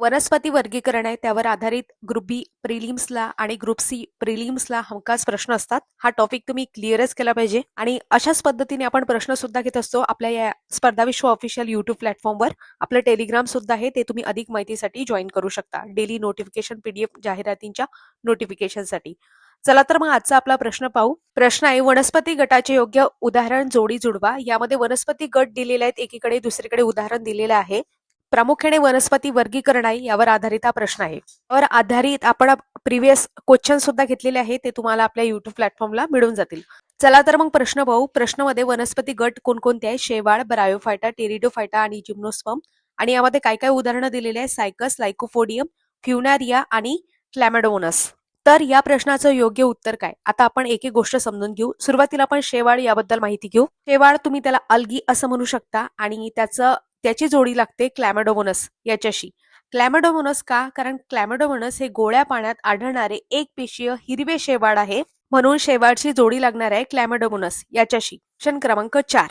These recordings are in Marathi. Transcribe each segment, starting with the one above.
वनस्पती वर्गीकरण आहे त्यावर आधारित ग्रुप बी प्रिलिम्सला आणि ग्रुप सी प्रिलिम्सला हमखास प्रश्न असतात. हा टॉपिक तुम्ही क्लिअरच केला पाहिजे आणि अशाच पद्धतीने आपण प्रश्न सुद्धा घेत असतो आपल्या या स्पर्धा विश्व ऑफिशियल युट्यूब प्लॅटफॉर्मवर. आपलं टेलिग्राम सुद्धा आहे, ते तुम्ही अधिक माहितीसाठी जॉईन करू शकता, डेली नोटिफिकेशन पीडीएफ जाहिरातींच्या नोटिफिकेशनसाठी. चला तर मग आजचा आपला प्रश्न पाहू. प्रश्न आहे, वनस्पती गटाचे योग्य उदाहरण जोडी जुळवा. यामध्ये वनस्पती गट दिलेले आहेत, एकीकडे दुसरीकडे उदाहरण दिलेलं आहे. प्रामुख्याने वनस्पती वर्गीकरण आहे यावर आधारित हा प्रश्न आहे. यावर आधारित आपण प्रिव्हियस क्वेश्चन सुद्धा घेतलेले आहे, ते तुम्हाला आपल्या युट्यूब प्लॅटफॉर्मला मिळून जातील. चला तर मग प्रश्न पाहू. प्रश्नामध्ये वनस्पती गट कोणकोणते आहे? शेवाळ, ब्रायोफायटा, टेरिडोफायटा आणि जिम्नोस्पर्म. आणि यामध्ये काय काय उदाहरणं दिलेली आहे? सायकस, लायकोफोडियम, फ्युनारिया आणि क्लॅमॅडोमोनस. तर या प्रश्नाचं योग्य उत्तर काय? आता आपण एक एक गोष्ट समजून घेऊ. सुरुवातीला आपण शेवाळ याबद्दल माहिती घेऊ. शेवाळ तुम्ही त्याला अल्गी असं म्हणू शकता आणि त्याची जोडी लागते क्लॅमॅडोमोनस याच्याशी. क्लॅमॅडोमोनस का? कारण क्लॅमॅडोमोनस हे गोळ्या पाण्यात आढळणारे एक पेशीय हिरवे शेवाळ आहे, म्हणून शेवाळची जोडी लागणार आहे क्लॅमॅडोमोनस याच्याशी. ऑप्शन क्रमांक 4.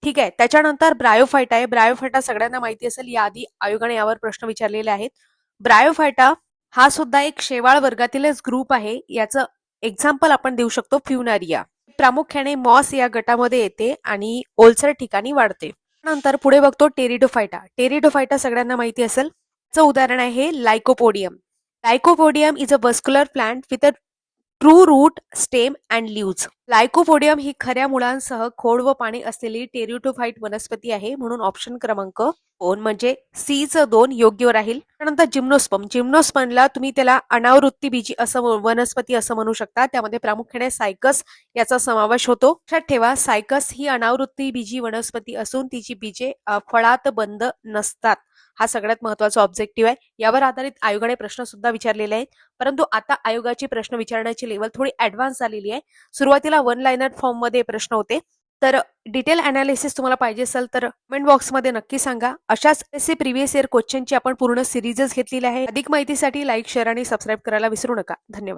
ठीक आहे. त्याच्यानंतर ब्रायोफायटा आहे. ब्रायोफायटा सगळ्यांना माहिती असेल, याआधी आयोगाने यावर प्रश्न विचारलेले आहेत. ब्रायोफायटा हा सुद्धा एक शेवाळ वर्गातीलच ग्रुप आहे. याचं एक्झाम्पल आपण देऊ शकतो फ्युनारिया. प्रामुख्याने मॉस या गटामध्ये येते आणि ओलसर ठिकाणी वाढते. नंतर पुढे बघतो टेरिडोफायटा. टेरिडोफायटा सगळ्यांना माहिती असेल. चं उदाहरण आहे lycopodium. Lycopodium is a vascular plant with a true root, stem and leaves. Lycopodium ही खऱ्या मुळांसह खोड व पाने असलेली टेरिडोफाइट वनस्पती आहे, म्हणून ऑप्शन क्रमांक 2 म्हणजे सी च 2 योग्य राहील. त्यानंतर जिम्नोस्पर्म. जिम्नोस्पर्मला तुम्ही त्याला अनावृत्ती बीजी असं वनस्पती असं म्हणू शकता. त्यामध्ये प्रामुख्याने सायकस याचा समावेश होतो. लक्षात ठेवा, सायकस ही अनावृत्ती बीजी वनस्पती असून तिची बीजे फळात बंद नसतात. हा सगळ्यात महत्वाचा ऑब्जेक्टिव्ह आहे. यावर आधारित आयोगाने प्रश्न सुद्धा विचारलेले आहेत, परंतु आता आयोगाची प्रश्न विचारण्याची लेवल थोडी ऍडव्हान्स झालेली आहे. सुरुवातीला वन लाइनर फॉर्म मध्ये प्रश्न होते. तर डिटेल अनालिसिस तुम्हाला पाहिजे असेल तर कमेंट बॉक्समध्ये नक्की सांगा. अशाच प्रिव्हियस इयर क्वेश्चनची आपण पूर्ण सिरीजच घेतलेली आहे. अधिक माहितीसाठी लाईक, शेअर आणि सबस्क्राईब करायला विसरू नका. धन्यवाद.